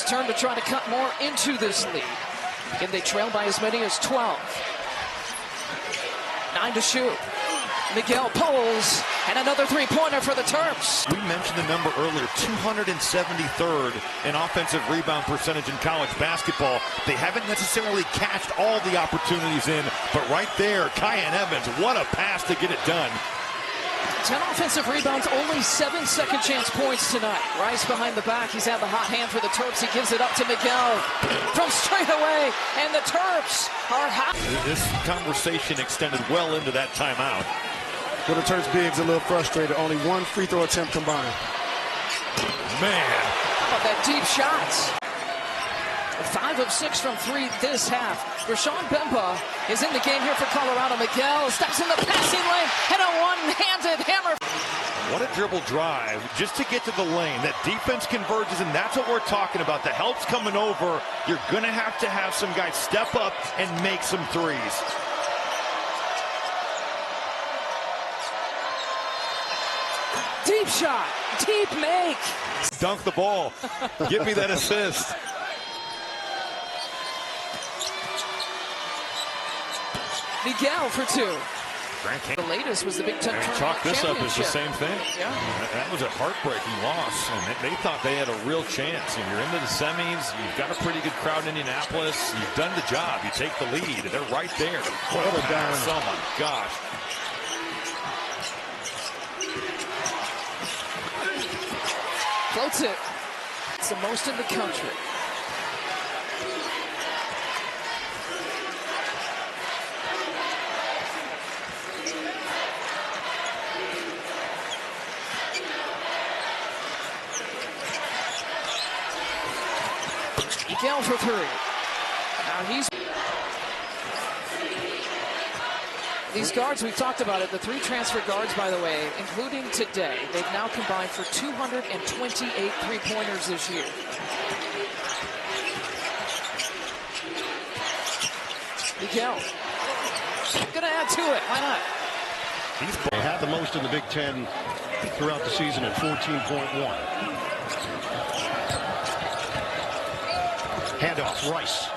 turn to try to cut more into this lead. Again, they trail by as many as 12. 9 to shoot. Miguel pulls, and another three-pointer for the Terps. We mentioned the number earlier, 273rd in offensive rebound percentage in college basketball. They haven't necessarily cashed all the opportunities in, but right there, Kyan Evans, what a pass to get it done. 10 offensive rebounds, only 7 second chance points tonight. Rice behind the back. He's had the hot hand for the Terps. He gives it up to Miguel from straight away, and the Terps are hot. This conversation extended well into that timeout. Well, the Terps bigs a little frustrated. Only one free throw attempt combined. Man. How about that deep shots? 5 of 6 from 3 this half. Rashawn Bemba is in the game here for Colorado. Miguel steps in the passing lane and a one-handed hammer. What a dribble drive just to get to the lane. That defense converges, and that's what we're talking about. The help's coming over. You're going to have some guys step up and make some threes. Deep shot, deep make. Dunk the ball. Give me that assist. Miguel for 2. The latest was the Big Ten Tournament chalk this up as the same thing. Yeah. That was a heartbreaking loss, and they thought they had a real chance. And you're into the semis. You've got a pretty good crowd in Indianapolis. You've done the job. You take the lead. They're right there. What a pass. Oh my gosh. Floats it. It's the most in the country. Miguel for 3. Now these guards, we've talked about it, the 3 transfer guards, by the way, including today, they've now combined for 228 three-pointers this year. Miguel, gonna add to it, why not? They had the most in the Big Ten throughout the season at 14.1. Handoff, Rice.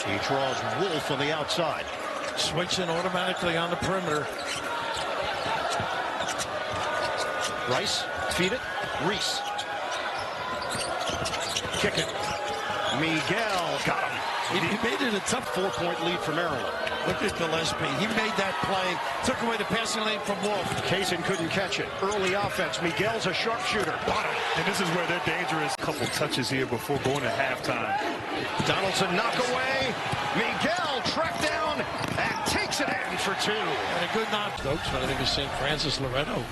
He draws Wolf on the outside. Switching automatically on the perimeter. Rice, feed it. Reese. Kick it. Miguel got him. He made it a tough 4-point lead for Maryland. Look at Gillespie. He made that play. Took away the passing lane from Wolf. Kaysen couldn't catch it. Early offense. Miguel's a sharpshooter. Bottom. And this is where they're dangerous. Couple touches here before going to halftime. Donaldson knock away. Miguel tracked down and takes it in for 2. And a good knock. Stokes, I think it's St. Francis Loretto.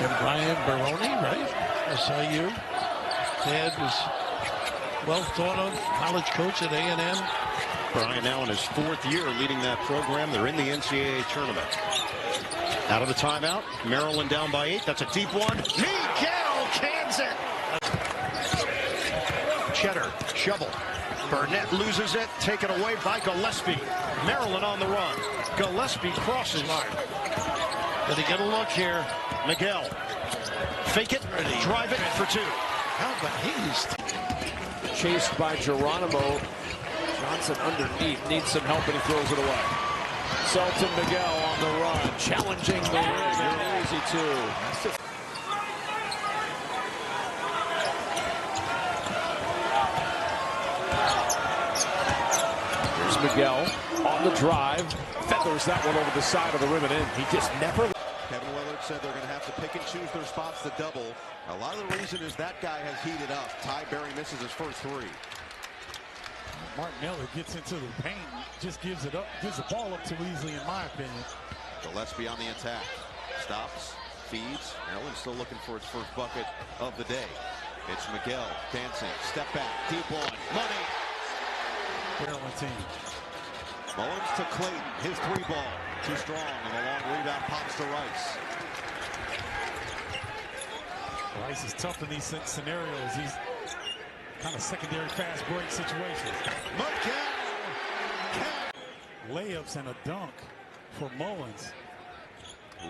And Brian Baroni, right? SIU. Dad was well thought of. College coach at A&M. Brian now in his 4th year leading that program. They're in the NCAA tournament. Out of the timeout. Maryland down by 8. That's a deep one. Miguel cans it. Cheddar, shovel. Burnett loses it. Taken away by Gillespie. Maryland on the run. Gillespie crosses. Did he get a look here? Miguel. Fake it. Drive it for 2. How about he's chased by Geronimo. Johnson underneath, needs some help, and he throws it away. Selton Miguel on the run, challenging the rim, and easy 2. Here's Miguel on the drive, feathers that one over the side of the rim and in. He just never. Kevin Willard said they're going to have to pick and choose their spots to double. A lot of the reason is that guy has heated up. Ty Berry misses his first 3. Mark Miller gets into the paint, just gives the ball up too easily, in my opinion. Gillespie on the attack. Stops, feeds. Maryland still looking for its first bucket of the day. It's Miguel dancing. Step back. Deep one. Money. Maryland team. Mullins to Clayton. His 3 ball. Too strong. And the long rebound pops to Rice. Rice is tough in these scenarios. He's kind of secondary fast break situation. Layups and a dunk for Mullins.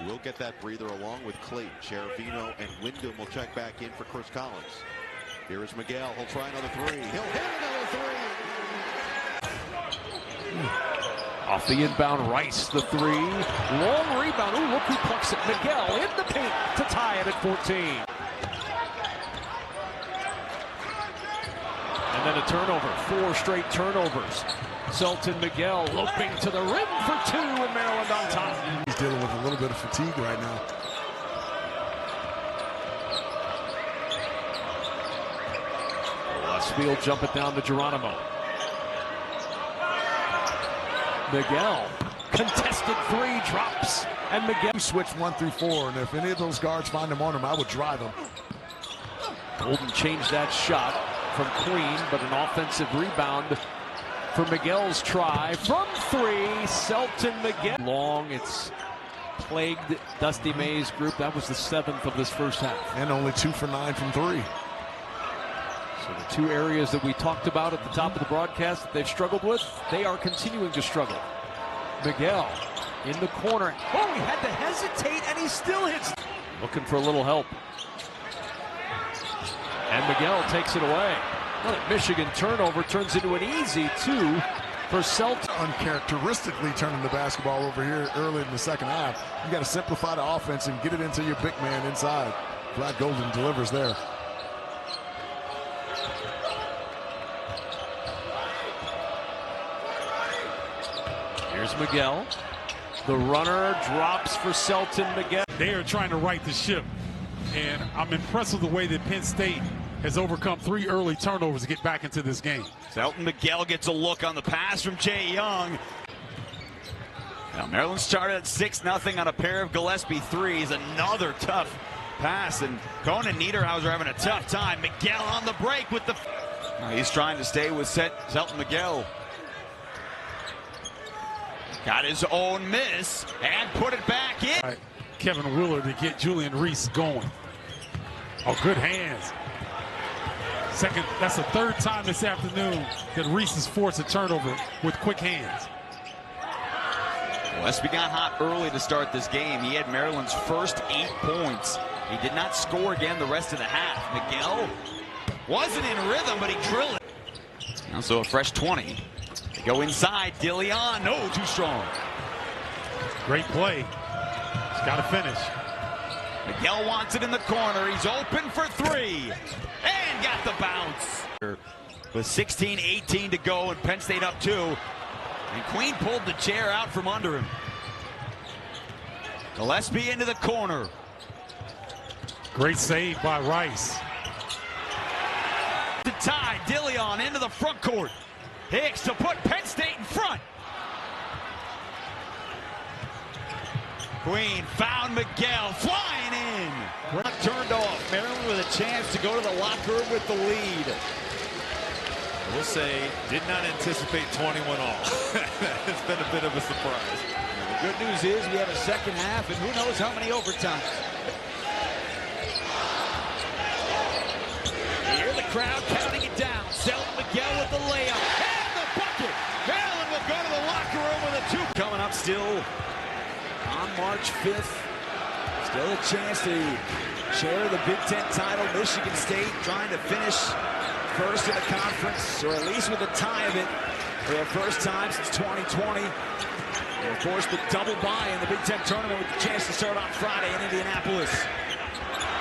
We'll get that breather along with Clayton. Chervino and Wyndham will check back in for Chris Collins. Here is Miguel. He'll try another three. He'll hit another three. Off the inbound, Rice, the three. Long rebound. Ooh, look who plucks it. Miguel in the paint to tie it at 14. And then a turnover. 4 straight turnovers. Selton Miguel loping to the rim for 2, and Maryland on top. He's dealing with a little bit of fatigue right now. Westfield jump it down to Geronimo. Miguel, contested 3, drops, and Miguel. Switch 1 through 4, and if any of those guards find him on him, I would drive him. Golden changed that shot from Queen, but an offensive rebound for Miguel's try from 3. Selton Miguel. Long, it's plagued Dusty May's group. That was the 7th of this first half. And only 2 for 9 from 3. So the 2 areas that we talked about at the top of the broadcast that they've struggled with, they are continuing to struggle. Miguel in the corner. Oh, he had to hesitate, and he still hits. Looking for a little help. And Miguel takes it away. Well, that Michigan turnover turns into an easy 2 for Selton. Uncharacteristically turning the basketball over here early in the second half. You got to simplify the offense and get it into your big man inside. Glad Golden delivers there. Here's Miguel. The runner drops for Selton Miguel. They are trying to right the ship, and I'm impressed with the way that Penn State has overcome 3 early turnovers to get back into this game. Selton Miguel gets a look on the pass from Jay Young. Now Maryland started at 6-0 on a pair of Gillespie threes. Another tough pass, and Conan Niederhauser having a tough time. Miguel on the break with the... He's trying to stay with Selton Miguel. Got his own miss and put it back in. Right. Kevin Willard to get Julian Reese going. Oh, good hands. That's the 3rd time this afternoon that Reese has forced a turnover with quick hands. Gillespie got hot early to start this game. He had Maryland's first 8 points. He did not score again the rest of the half. Miguel wasn't in rhythm, but he drilled it. Also a fresh 20. They go inside. Dillion, no, too strong. Great play. He's got to finish. Miguel wants it in the corner. He's open for 3. And got the bounce. With 16-18 to go and Penn State up 2. And Queen pulled the chair out from under him. Gillespie into the corner. Great save by Rice. To tie, Dillion into the front court. Hicks to put Penn State in front. Queen found Miguel flying in. Not turned off. Maryland with a chance to go to the locker room with the lead. We'll say, did not anticipate 21 all. It's been a bit of a surprise. The good news is we have a second half, and who knows how many overtimes. You hear the crowd counting it down. Selton Miguel with the layup. And the bucket. Maryland will go to the locker room with a 2. Coming up still on March 5th. Still a chance to share the Big Ten title. Michigan State trying to finish first in the conference, or at least with a tie of it for the first time since 2020. And of course, the double bye in the Big Ten tournament with the chance to start on Friday in Indianapolis.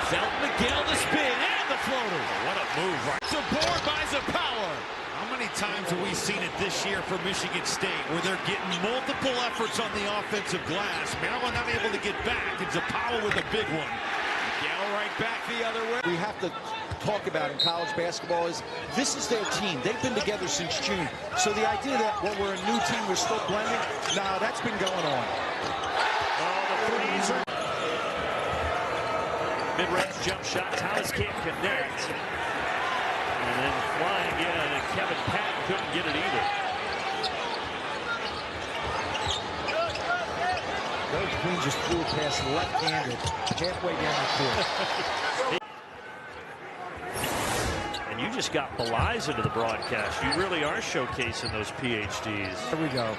Selton Miguel the spin and the floater. What a move. To board by Zapower. How many times have we seen it this year for Michigan State where they're getting multiple efforts on the offensive glass? Maryland not able to get back, and Zapower with a big one. Miguel right back the other way. We have to talk about in college basketball is this is their team. They've been together since June. So the idea that, well, we're a new team, we're still blending, nah, that's been going on. The threes are... Mid-range jump shots, Hollis can't connect. And then flying in, and Kevin Patton couldn't get it either. Those Queen just flew past left-handed halfway down the court. And you just got Belize into the broadcast. You really are showcasing those PhDs. There we go.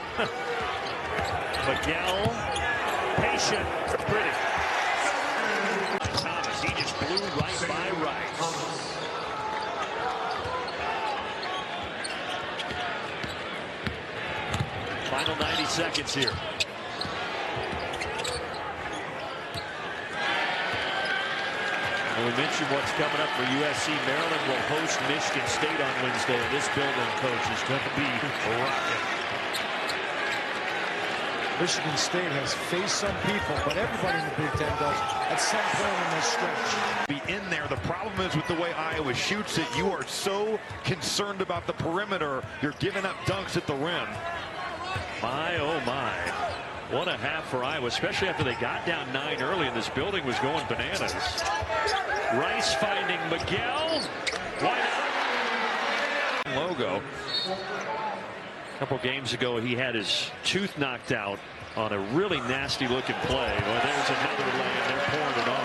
Miguel, patient, pretty. Thomas, he just blew right by Rice. Final 90 seconds here. And we mentioned what's coming up for USC. Maryland will host Michigan State on Wednesday, and this building, coach, is going to be rocking. Michigan State has faced some people, but everybody in the Big Ten does at some point in this stretch. Be in there. The problem is with the way Iowa shoots it, you are so concerned about the perimeter, you're giving up dunks at the rim. My, oh my. What a half for Iowa, especially after they got down 9 early and this building was going bananas. Rice finding Miguel. Why not? Logo. A couple games ago, he had his tooth knocked out on a really nasty looking play. Well, there's another lane. They're pouring it off.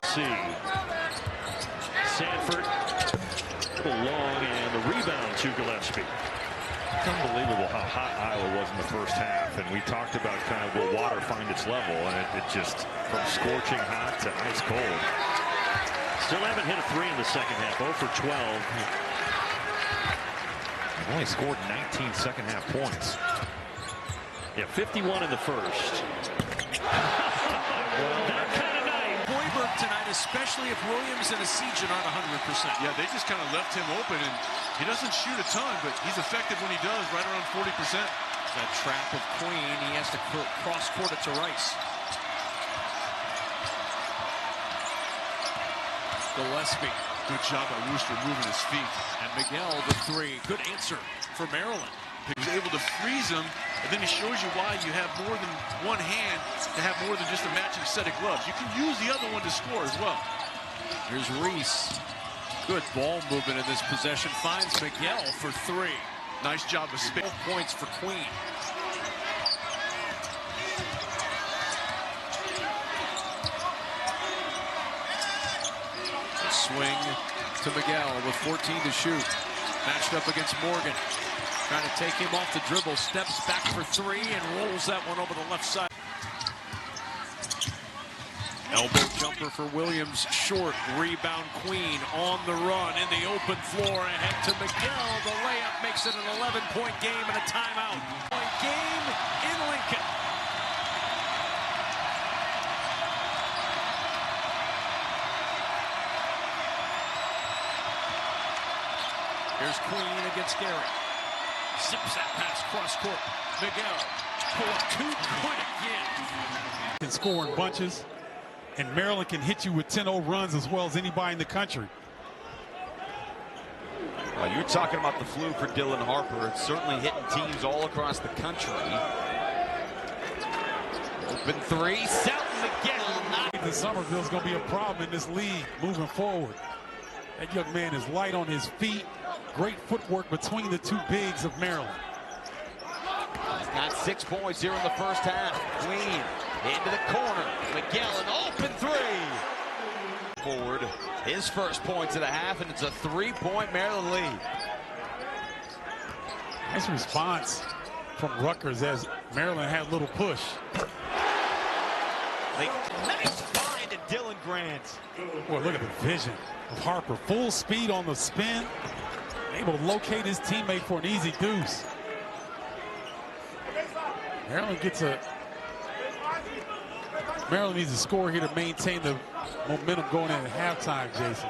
Sanford, a little long, and the rebound to Gillespie. It's unbelievable how hot Iowa was in the first half, and we talked about kind of will water find its level, and it just from scorching hot to ice cold. Still haven't hit a 3 in the second half. 0 for 12. They've only scored 19 second half points. Yeah, 51 in the first. That kind of night. Hoiberg tonight, especially if Williams and Asijan aren't 100%. Yeah, they just kind of left him open, and he doesn't shoot a ton, but he's effective when he does, right around 40%. That trap of Queen, he has to cross court it to Rice. Gillespie. Good job by Wooster moving his feet. And Miguel, the 3. Good answer for Maryland. He was able to freeze him, and then he shows you why you have more than one hand to have more than just a matching set of gloves. You can use the other one to score as well. Here's Reese. Good ball movement in this possession. Finds Miguel for 3. Nice job of spin. 12 points for Queen. A swing to Miguel with 14 to shoot. Matched up against Morgan. Trying to take him off the dribble. Steps back for 3 and rolls that one over the left side. Elbow jumper for Williams, short, rebound Queen on the run in the open floor, ahead to Miguel. The layup makes it an 11-point game and a timeout. Point game in Lincoln. Here's Queen against Gary. Zips that pass cross court. Miguel for 2 good again. Can score in bunches. And Maryland can hit you with 10-0 runs as well as anybody in the country. Well, you're talking about the flu for Dylan Harper. It's certainly hitting teams all across the country. Open 3, Selton Miguel. Somerville's going to be a problem in this league moving forward. That young man is light on his feet. Great footwork between the 2 bigs of Maryland. He's got 6 points here in the first half. Queen into the corner. Miguel, an open 3. Forward, his first points of the half, and it's a 3-point Maryland lead. Nice response from Rutgers as Maryland had a little push. Nice find to Dylan Grant. Boy, look at the vision of Harper. Full speed on the spin. Able to locate his teammate for an easy deuce. Maryland needs a score here to maintain the momentum going in at halftime, Jason.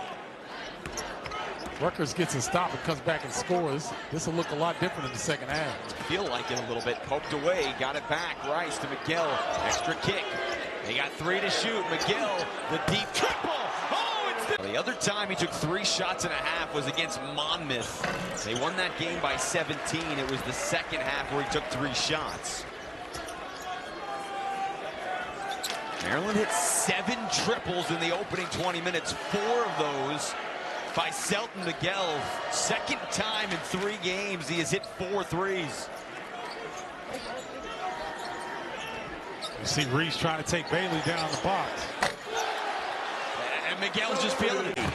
Rutgers gets a stop and comes back and scores. This will look a lot different in the second half. Feel like it a little bit. Poked away, got it back. Rice to Miguel. Extra kick. They got 3 to shoot. Miguel, the deep triple. The other time he took 3 shots and a half was against Monmouth. They won that game by 17. It was the second half where he took 3 shots. Maryland hit 7 triples in the opening 20 minutes. 4 of those by Selton Miguel. Second time in 3 games he has hit 4 threes. You see Reese trying to take Bailey down the box. And Miguel's just feeling it. And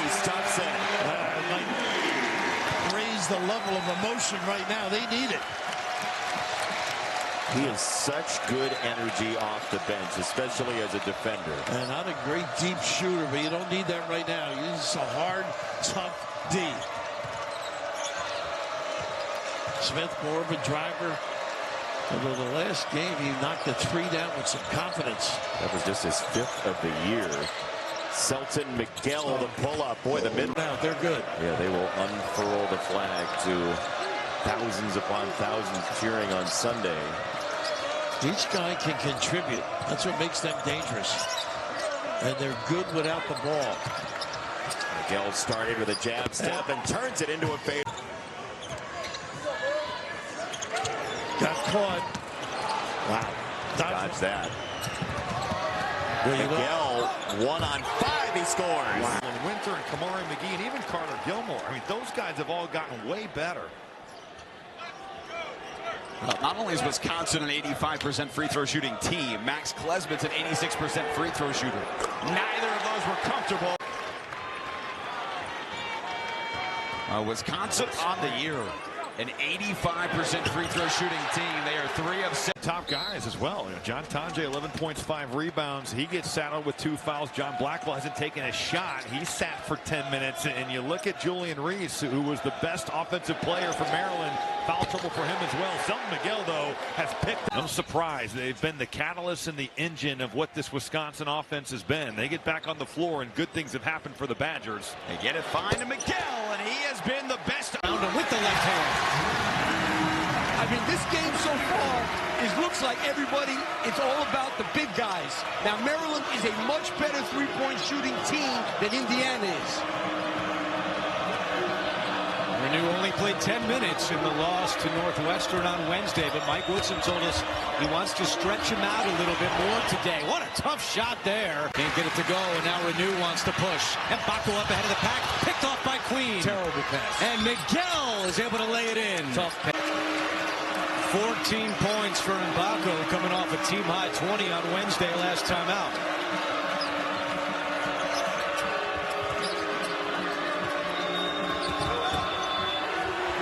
he stops it. Raise the level of emotion right now. They need it. He has such good energy off the bench, especially as a defender. And not a great deep shooter, but you don't need that right now. He's a hard, tough D. Smith, more of a driver. Although the last game, he knocked the 3 down with some confidence. That was just his 5th of the year. Selton, Miguel, the pull-up. Boy, the mid. Now they're good. Yeah, they will unfurl the flag to thousands upon thousands cheering on Sunday. Each guy can contribute. That's what makes them dangerous. And they're good without the ball. Miguel started with a jab step and turns it into a fade. Got caught. Wow. Dodge that. Miguel, 1-on-5, he scores. Wow. And Winter and Kamari McGee and even Carter Gilmore. I mean, those guys have all gotten way better. Well, not only is Wisconsin an 85% free throw shooting team, Max Klesmit's an 86% free throw shooter. Neither of those were comfortable. Wisconsin on the year, an 85% free throw shooting team. They are 3 of 6. Top guys as well. You know, John Tonje, 11 points, 5 rebounds. He gets saddled with 2 fouls. John Blackwell hasn't taken a shot. He sat for 10 minutes. And you look at Julian Reese, who was the best offensive player for Maryland. Foul trouble for him as well. Selton Miguel, though, has picked. No surprise. They've been the catalyst and the engine of what this Wisconsin offense has been. They get back on the floor, and good things have happened for the Badgers. They get it fine to Miguel, and he has been the best. With the left hand. I mean, this game so far looks like everybody, it's all about the big guys. Now, Maryland is a much better three-point shooting team than Indiana is. Renew only played 10 minutes in the loss to Northwestern on Wednesday, but Mike Woodson told us he wants to stretch him out a little bit more today. What a tough shot there. Can't get it to go, and now Renew wants to push. And Bacco up ahead of the pack, picked off by Queen. Terrible pass. And Miguel is able to lay it in. Tough pass. 14 points for Mbako, coming off a team-high 20 on Wednesday last time out.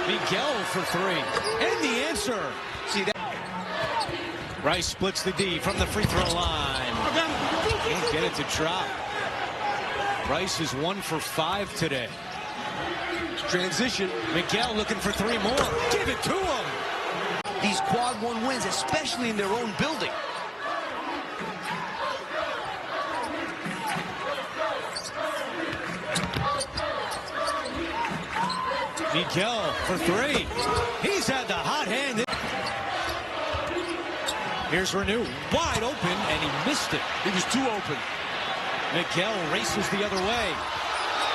Miguel for 3. And the answer. See that? Rice splits the D from the free throw line. Can't get it to drop. Rice is 1 for 5 today. Transition. Miguel looking for 3 more. Give it to him. These quad 1 wins, especially in their own building. Miguel for 3. He's had the hot hand. Here's Renew, wide open, and he missed it. He was too open. Miguel races the other way.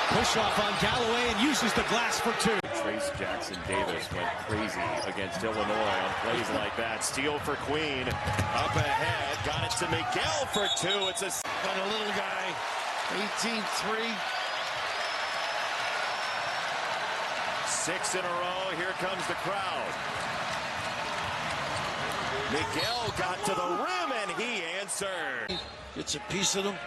Push off on Galloway and uses the glass for 2. Trace Jackson Davis went crazy against Illinois on plays like that. Steal for Queen. Up ahead. Got it to Miguel for 2. It's a... But a little guy, 18-3. 6 in a row. Here comes the crowd. Miguel got to the rim and he answered. Gets a piece of them.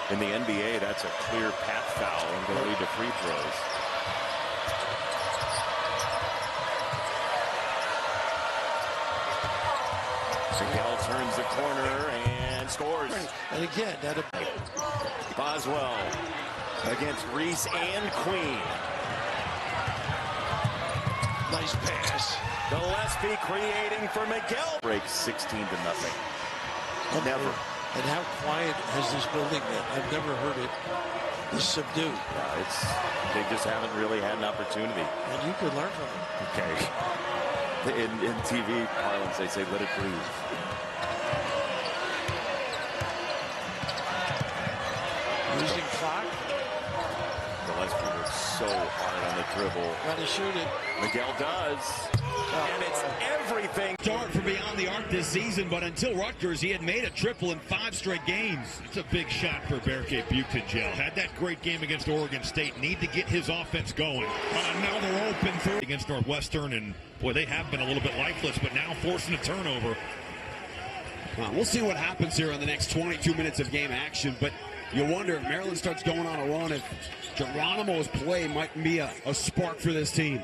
In the NBA, that's a clear path foul and going to lead to free throws. Miguel turns the corner and scores. And again, that Boswell against Reese and Queen. nice pass. Gillespie creating for Miguel. Breaks 16-0. Never. And how quiet has this building been? I've never heard it this subdued. Yeah, they just haven't really had an opportunity. And you could learn from it. Okay. In TV parlance, they say, let it breathe. Losing clock. Gillespie works so hard on the dribble. Got to shoot it. Miguel does. And it's everything. Start for beyond the arc this season, but until Rutgers, he had made a triple in 5 straight games. It's a big shot for Bearcat Butte, Jill. Had that great game against Oregon State. Need to get his offense going. Now they're open through against Northwestern, and boy, they have been a little bit lifeless, but now forcing a turnover. We'll see what happens here in the next 22 minutes of game action, but you wonder if Maryland starts going on a run, if Geronimo's play might be a spark for this team.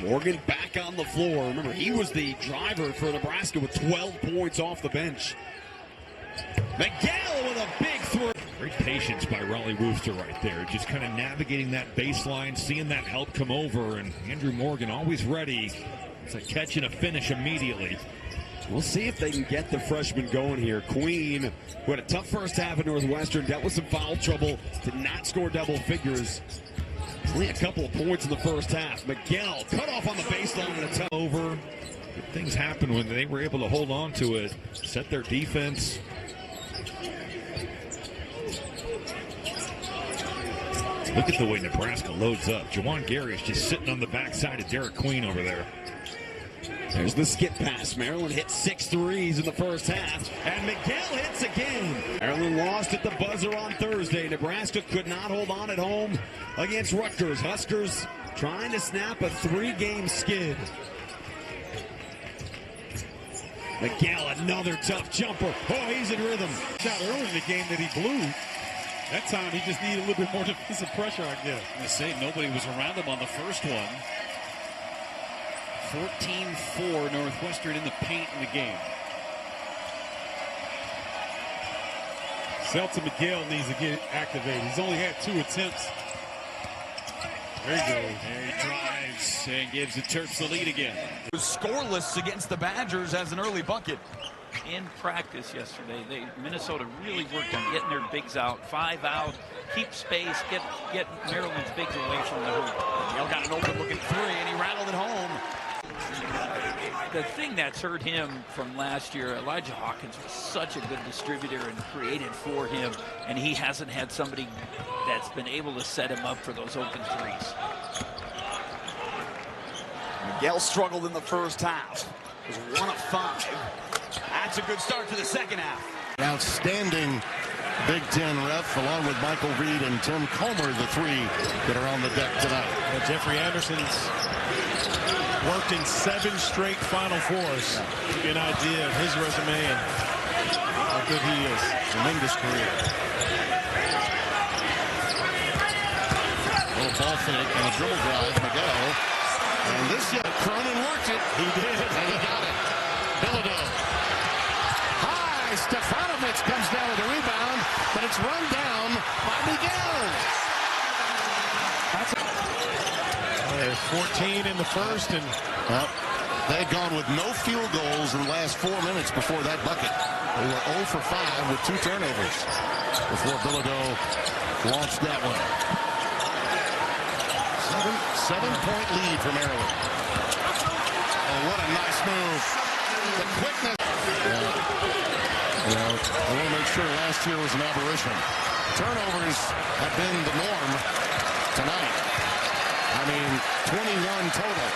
Morgan back on the floor. Remember, he was the driver for Nebraska with 12 points off the bench. Miguel with a big throw. Great patience by Raleigh Wooster right there. Just kind of navigating that baseline, seeing that help come over, and Andrew Morgan always ready. It's a catch and a finish immediately. We'll see if they can get the freshman going here. Queen, who had a tough first half at Northwestern, dealt with some foul trouble, did not score double figures. Only a couple of points in the first half. Miguel cut off on the baseline and a tough over. Good things happen when they were able to hold on to it, set their defense. Look at the way Nebraska loads up. Jawan Gary is just sitting on the backside of Derek Queen over there. There's the skip pass. Maryland hit 6 threes in the first half, and Miguel hits again. Maryland lost at the buzzer on Thursday. Nebraska could not hold on at home against Rutgers. Huskers trying to snap a 3-game skid. Miguel, another tough jumper. Oh, he's in rhythm. Shot early in the game that he blew. That time he just needed a little bit more defensive pressure, I guess. I'm going to say nobody was around him on the first one. 14-4 Northwestern in the paint in the game. Selton Miguel needs to get activated. He's only had 2 attempts. There he goes. There he drives and gives the Terps the lead again. Was scoreless against the Badgers as an early bucket. In practice yesterday, Minnesota really worked on getting their bigs out, 5 out, keep space, get Maryland's bigs away from the hoop. Miguel got an open looking 3 and he rattled it home. The thing that's hurt him from last year, Elijah Hawkins was such a good distributor and created for him, and he hasn't had somebody that's been able to set him up for those open threes. Miguel struggled in the first half. It was 1 of 5. That's a good start to the second half. Outstanding Big Ten ref, along with Michael Reed and Tim Comer, the 3 that are on the deck tonight. Jeffrey Anderson's worked in 7 straight Final Fours. To give you an idea of his resume and how good he is. Tremendous career. Little ball fake and a dribble drive, Miguel. And this year, Cronin worked it. He did. And he got it. Bilodeau. High. Stefanovic comes down with a rebound, but it's run down by Miguel. There's 14 in the first, and they had gone with no field goals in the last 4 minutes before that bucket. They were 0 for 5 with 2 turnovers before Bilodeau launched that one. 7-point lead for Maryland. Oh, what a nice move. The quickness. I want to make sure last year was an aberration. Turnovers have been the norm tonight. I mean, 21 total.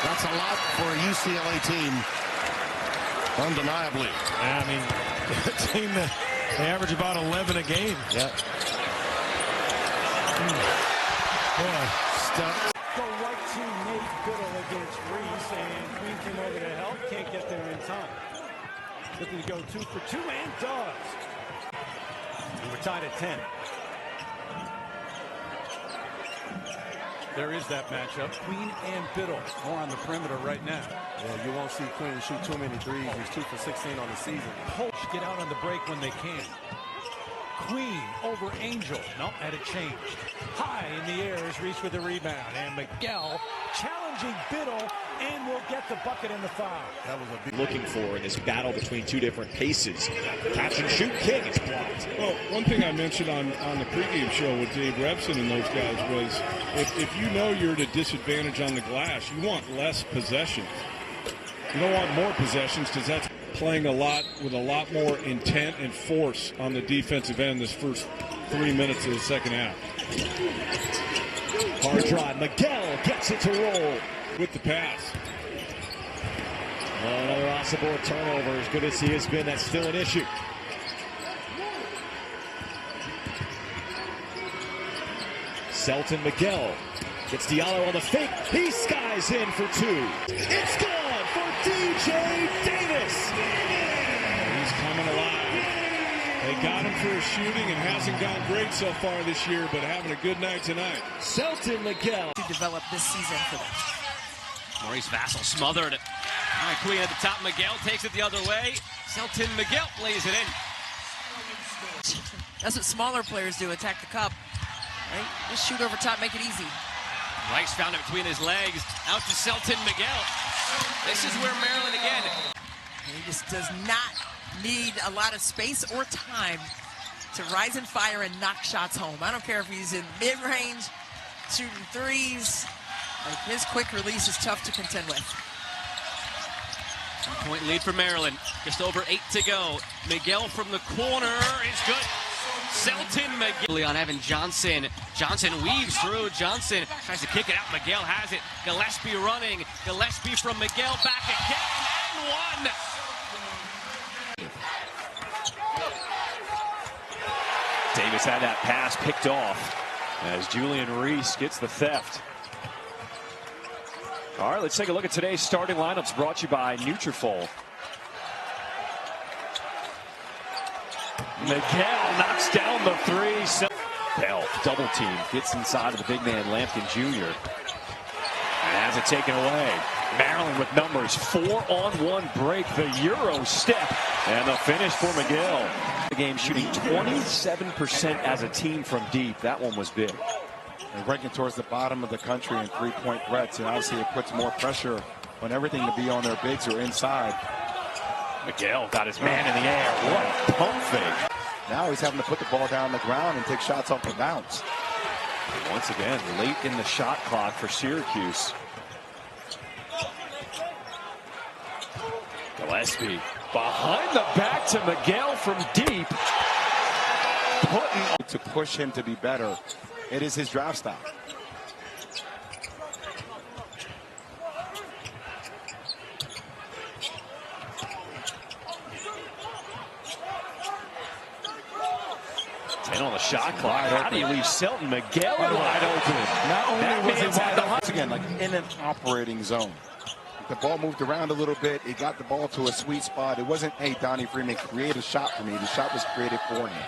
That's a lot for a UCLA team, undeniably. I mean, a team that they average about 11 a game. Yeah. Boy, stuck. Go right to Nate Biddle against Reese, and Queen came over to help. Can't get there in time. Looking to go 2 for 2 and does. And we're tied at 10. There is that matchup. Queen and Biddle more on the perimeter right now. Yeah, you won't see Queen shoot too many threes. He's 2 for 16 on the season. Poach get out on the break when they can. Queen over Angel. Nope, had it changed. High in the air is Reese with the rebound. And Miguel challenging Biddle and will get the bucket and the foul. That was a big looking for in this battle between 2 different paces. Catch and shoot kick, it's blocked. Well, one thing I mentioned on the pregame show with Dave Rebson and those guys was if you know you're at a disadvantage on the glass, you want less possessions. You don't want more possessions because that's playing a lot with a lot more intent and force on the defensive end this first 3 minutes of the second half. Hard drive. Miguel gets it to roll with the pass. Another off-the-board turnover. As good as he has been, that's still an issue. Selton Miguel gets Diallo on the fake. He skies in for 2. It's gone for DJ Davis. He's coming alive. They got him for his shooting and hasn't gone great so far this year, but having a good night tonight. Selton Miguel to develop this season for them. Maurice Vassell smothered it. All right, Queen at the top. Miguel takes it the other way. Selton Miguel lays it in. That's what smaller players do, attack the cup. Right? Just shoot over top, make it easy. Rice found it between his legs. Out to Selton Miguel. This is where Maryland again. And he just does not need a lot of space or time to rise and fire and knock shots home. I don't care if he's in mid-range, shooting threes. Like, his quick release is tough to contend with. 1-point lead for Maryland. Just over 8 to go. Miguel from the corner is good. Selton Miguel on Evan Johnson. Johnson weaves through. Johnson tries to kick it out. Miguel has it. Gillespie running. Gillespie from Miguel back again and one. Davis had that pass picked off as Julian Reese gets the theft. All right, let's take a look at today's starting lineups brought to you by Nutrafol. Miguel knocks down the three. Bell, double team, gets inside of the big man, Lampkin Jr. And has it taken away. Maryland with numbers, 4-on-1 break, the Euro step, and the finish for Miguel. The game shooting 27% as a team from deep. That one was big. And ranking towards the bottom of the country in three-point threats, and obviously it puts more pressure on everything to be on their bigs or inside. Miguel got his man in the air. What a pump fake. Now he's having to put the ball down on the ground and take shots off the bounce. And once again, late in the shot clock for Syracuse. Gillespie behind the back to Miguel from deep. To push him to be better. It is his draft style. On the shot clock. How do you leave Selton Miguel wide open? Not only was he wide open, again, like in an operating zone. The ball moved around a little bit. He got the ball to a sweet spot. It wasn't, hey, Donnie Freeman, create a shot for me. The shot was created for him.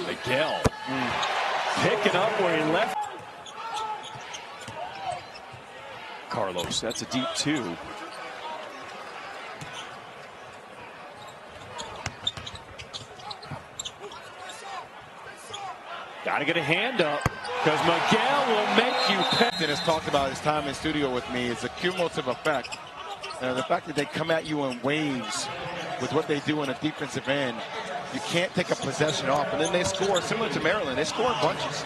Miguel picking up where he left. Carlos, that's a deep two. Got to get a hand up because Miguel will make you pay. And has talked about his time in studio with me. It's a cumulative effect. The fact that they come at you in waves with what they do in a defensive end, you can't take a possession off. And then they score, similar to Maryland. They score in bunches.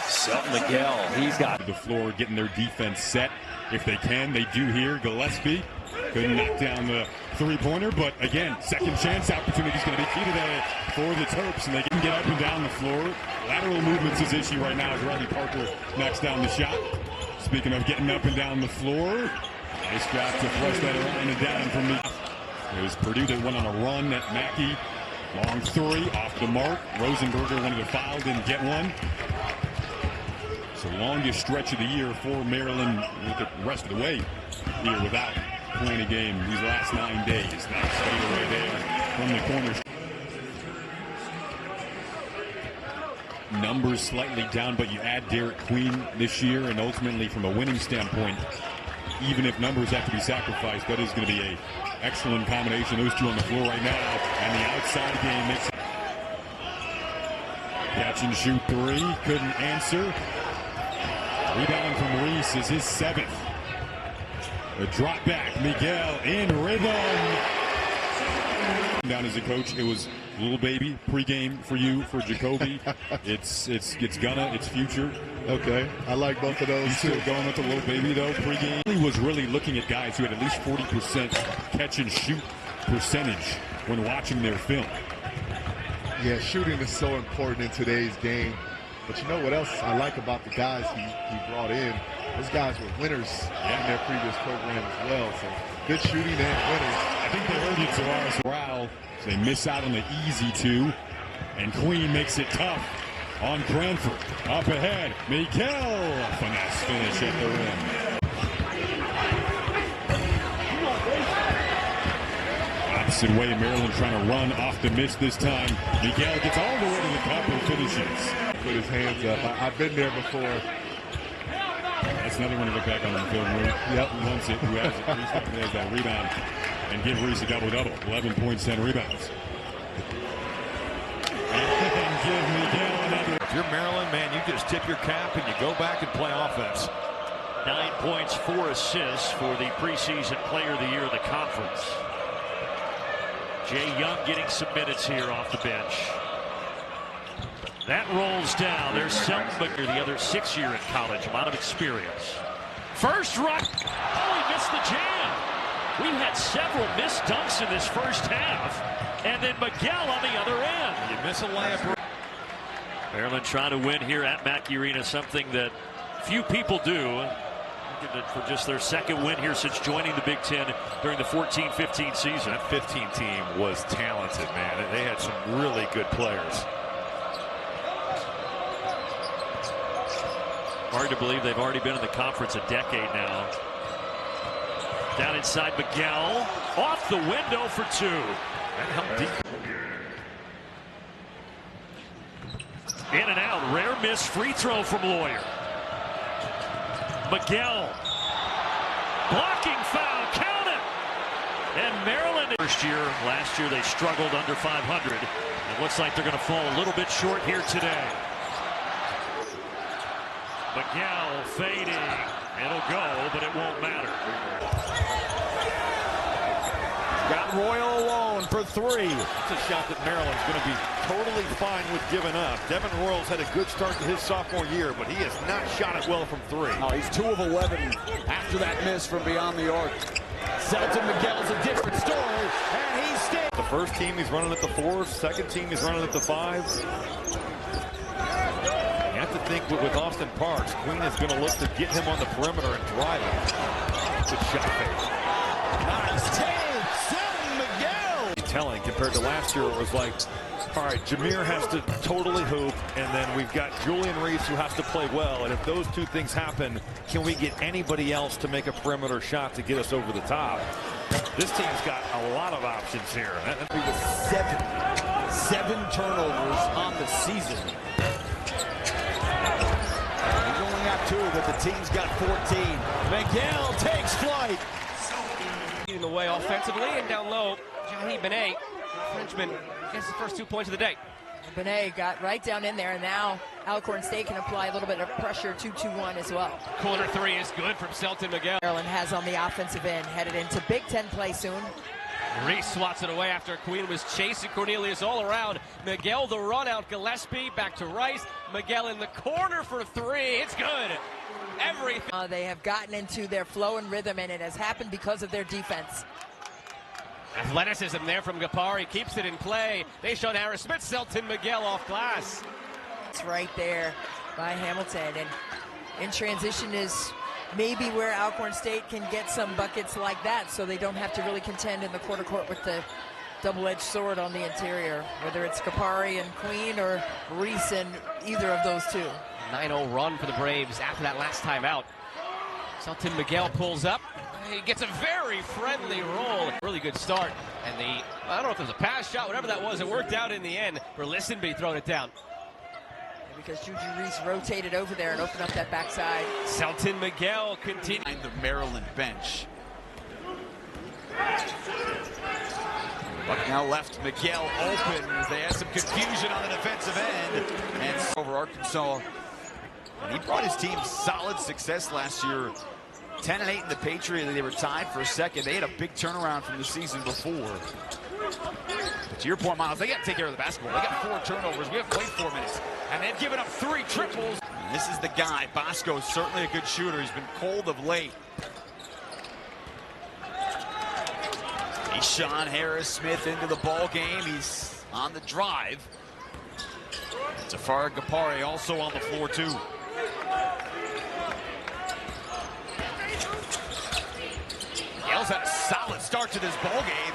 Selton Miguel, he's got the floor, getting their defense set. If they can, they do here. Gillespie couldn't knock down the three-pointer, but again, second chance opportunity is going to be key today for the Terps, and they can get up and down the floor. Lateral movement's his issue right now as Riley Parker knocks down the shot. Speaking of getting up and down the floor, nice job to flush that line and down from me. It was Purdue that went on a run at Mackey. Long three, off the mark. Rosenberger wanted to foul, didn't get one. So longest stretch of the year for Maryland with the rest of the way here without playing a game these last 9 days. Nice fadeaway there from the corner. Numbers slightly down, but you add Derek Queen this year, and ultimately from a winning standpoint, even if numbers have to be sacrificed, that is going to be an excellent combination. Those two on the floor right now, and the outside game makes catch and shoot three, couldn't answer. Rebound from Reese is his 7th. A drop back, Miguel in rhythm. Down as a coach, it was little baby pregame for you for Jacoby. it's Gunna, it's future. Okay, I like both of those. Still going with the little baby though. Pregame, he was really looking at guys who had at least 40% catch and shoot percentage when watching their film. Yeah, shooting is so important in today's game. But you know what else I like about the guys he brought in? Those guys were winners in their previous program as well. So good shooting and winners. I think they heard you, Tavares. Wow. So they miss out on the easy two. And Queen makes it tough on Cranford. Up ahead, Miguel. Finesse finish at the rim. Opposite way, Maryland trying to run off the miss this time. Miguel gets all the way to the cup and finishes. Put his hands up. I've been there before. That's another one to look back on the film room. Yep. Who wants it? Who has it? Who has that rebound? and give Reese a double-double. 11 points, 10 rebounds. And give Miguel another. If you're Maryland, man, you just tip your cap and you go back and play offense. 9 points, 4 assists for the preseason player of the year of the conference. Jay Young getting some minutes here off the bench. That rolls down. There's Selton, the other 6-year in college, a lot of experience. First run. Oh, he missed the jam. We've had several missed dunks in this first half. And then Miguel on the other end. You miss a layup. Maryland trying to win here at Mackey Arena, something that few people do. For just their second win here since joining the Big Ten during the 14-15 season. That 15 team was talented, man. They had some really good players. Hard to believe they've already been in the conference a decade now. Down inside Miguel. Off the window for 2. That helped deep. In and out. Rare miss free throw from Lawyer. Miguel. Blocking foul. Count it. And Maryland. Last year they struggled under 500. It looks like they're going to fall a little bit short here today. Miguel fading. It'll go, but it won't matter. Got Royal alone for 3. It's a shot that Maryland's going to be totally fine with giving up. Devin Royals had a good start to his sophomore year, but he has not shot it well from 3. Oh, he's 2 of 11 after that miss from beyond the arc. Selton Miguel's a different story, and he's still. The first team he's running at the 4s, second team he's running at the 5s. You have to think with Austin Parks, Queen is going to look to get him on the perimeter and drive him. Good shot fake. Nice take. Telling compared to last year, it was like, all right, Jameer has to totally hoop, and then we've got Julian Reese who has to play well. And if those 2 things happen, can we get anybody else to make a perimeter shot to get us over the top? This team's got a lot of options here. He was 7 turnovers on the season. He's only got 2, but the team's got 14. Miguel takes flight. In the way offensively and down low, Jahi Benet, Frenchman, gets the first 2 points of the day. Benet got right down in there, and now Alcorn State can apply a little bit of pressure 2-2-1 as well. Corner 3 is good from Selton Miguel. Maryland has on the offensive end, headed into Big Ten play soon. Reese swats it away after Queen was chasing Cornelius all around. Miguel the run out, Gillespie back to Rice. Miguel in the corner for 3. It's good. Everything. They have gotten into their flow and rhythm, and it has happened because of their defense. Athleticism there from Gapari, keeps it in play. Deshaun Harris-Smith, Selton Miguel off glass. It's right there by Hamilton, and in transition is maybe where Alcorn State can get some buckets like that, so they don't have to really contend in the quarter court with the double-edged sword on the interior, whether it's Gapari and Queen or Reese and either of those 2. 9-0 run for the Braves after that last time out. Selton Miguel pulls up. He gets a very friendly roll. Really good start. And I don't know if it was a pass shot, whatever that was, it worked out in the end. For Listenby throwing it down. Because Juju Reese rotated over there and opened up that backside. Selton Miguel continues. Behind the Maryland bench. Bucknell left Miguel open. They had some confusion on the defensive end. And over Arkansas. And he brought his team solid success last year. 10-8 in the Patriot. They were tied for second. They had a big turnaround from the season before. But to your point, Miles, they got to take care of the basketball. They got 4 turnovers. We haven't played 4 minutes. And they've given up 3 triples. And this is the guy. Bosco's certainly a good shooter. He's been cold of late. Deshaun Harris-Smith into the ball game. He's on the drive. Zafar Gapari also on the floor, too. Miguel's had a solid start to this ball game,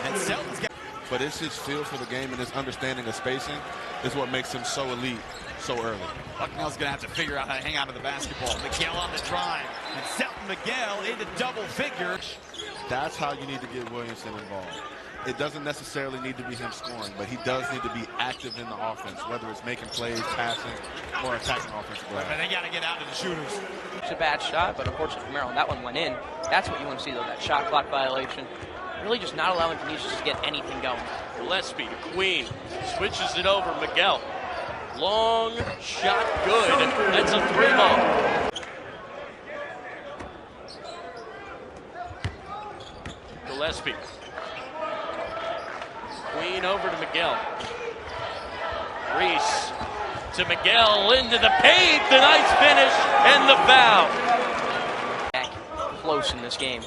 and Selton's got. But it's his feel for the game and his understanding of spacing is what makes him so elite so early. Bucknell's going to have to figure out how to hang on to the basketball. Miguel on the drive, and Selton Miguel into double figures. That's how you need to get Williamson involved. It doesn't necessarily need to be him scoring, but he does need to be active in the offense, whether it's making plays, passing, or attacking offensive glass. But they got to get out to the shooters. It's a bad shot, but unfortunately for Maryland, that one went in. That's what you want to see, though, that shot clock violation. really just not allowing Canisius to get anything going. Gillespie to Queen, switches it over, Miguel. Long shot, good. That's a 3-ball. Gillespie. Queen over to Miguel. Reese to Miguel into the paint. The nice finish and the foul. Close in this game.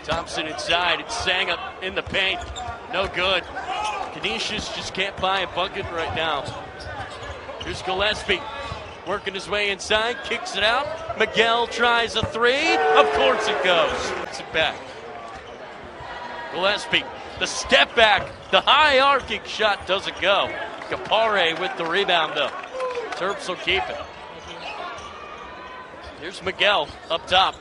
Thompson inside. It's sang up in the paint. No good. Canisius just can't buy a bucket right now. Here's Gillespie working his way inside. Kicks it out. Miguel tries a 3. Of course it goes. Puts it back. Gillespie, the step back, the high arcing shot doesn't go. Kapare with the rebound though. Terps will keep it. Here's Miguel up top.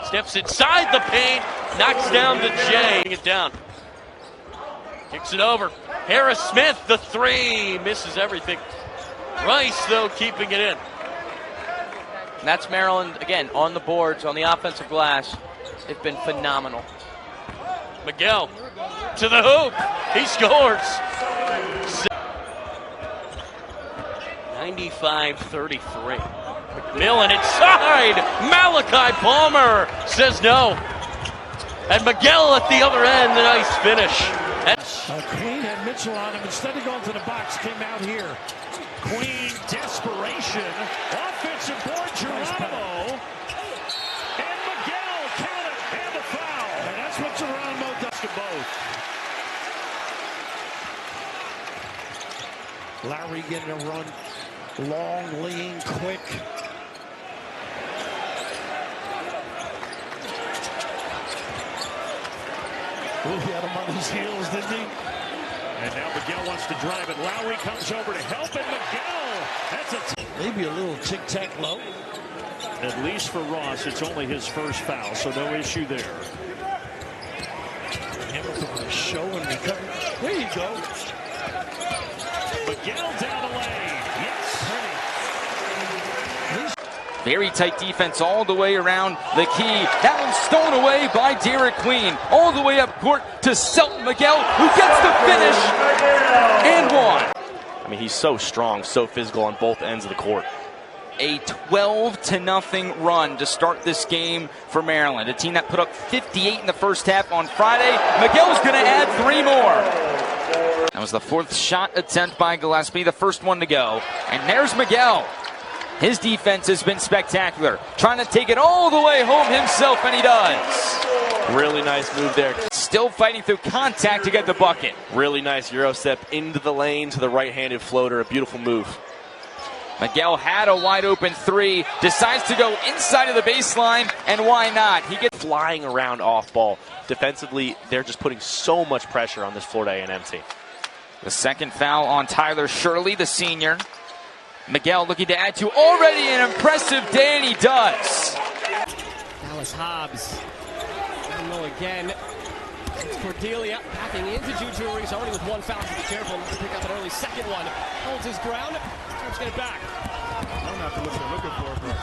Steps inside the paint, knocks down the J. It down. Kicks it over. Harris Smith, the 3, misses everything. Rice though keeping it in. And that's Maryland again on the boards, on the offensive glass. They've been phenomenal. Miguel to the hoop. He scores. 95-33. McMillan inside. Malachi Palmer says no. And Miguel at the other end, the nice finish. Queen had Mitchell on him. Instead of going to the box, came out here. Queen, desperation. Offensive board, Geronimo. And Miguel, count it, and the foul. And that's what Geronimo does to both. Lowry getting a run. Long, lean, quick. Ooh, he had him on his heels, didn't he? And now Miguel wants to drive it. Lowry comes over to help, and Miguel. That's maybe a little tic-tac-low. At least for Ross, it's only his first foul, so no issue there. Hamilton with a show and recovery. There you go. Miguel down the lane. Yes, pretty. Very tight defense all the way around the key. That one's stolen away by Derek Queen. All the way up court to Selton Miguel, who gets the finish and one. I mean, he's so strong, so physical on both ends of the court. A 12-0 run to start this game for Maryland. A team that put up 58 in the first half on Friday. Miguel's going to add 3 more. That was the 4th shot attempt by Gillespie, the first one to go. And there's Miguel. His defense has been spectacular. Trying to take it all the way home himself, and he does. Really nice move there. Still fighting through contact to get the bucket. Really nice Euro step into the lane to the right-handed floater. A beautiful move. Miguel had a wide open 3, decides to go inside of the baseline, and why not? He gets flying around off ball. Defensively, they're just putting so much pressure on this Florida A&M team. The second foul on Tyler Shirley, the senior. Miguel looking to add to already an impressive day, and he does. Dallas Hobbs. Down again. It's Cordelia backing into Juju Reese, already with 1 foul. Be careful not to pick up an early second one. Holds his ground. Let's get it back. I don't know what they're looking for, but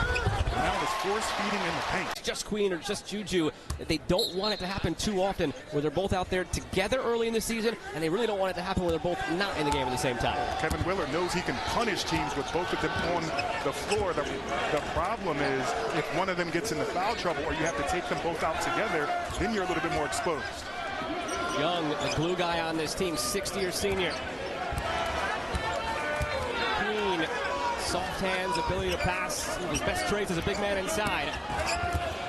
now it's force feeding in the paint. Just Queen or just Juju. They don't want it to happen too often where they're both out there together early in the season, and they really don't want it to happen when they're both not in the game at the same time. Kevin Willard knows he can punish teams with both of them on the floor. The problem is if one of them gets into foul trouble or you have to take them both out together, then you're a little bit more exposed. Young, the glue guy on this team, 6th-year senior. Queen, soft hands, ability to pass. His best traits as a big man inside.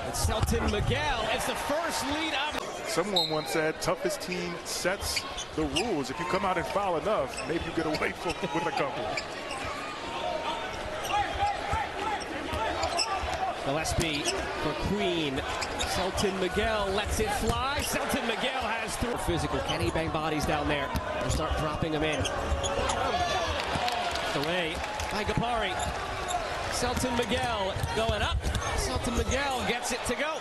It's Selton Miguel. It's the first lead of. Someone once said, toughest team sets the rules. If you come out and foul enough, maybe you get away with a couple. Gillespie for Queen. Selton Miguel lets it fly. Selton Miguel has 3. Physical. Can he bang bodies down there? They'll start dropping them in. Away by Kapare. Selton Miguel going up. Selton Miguel gets it to go.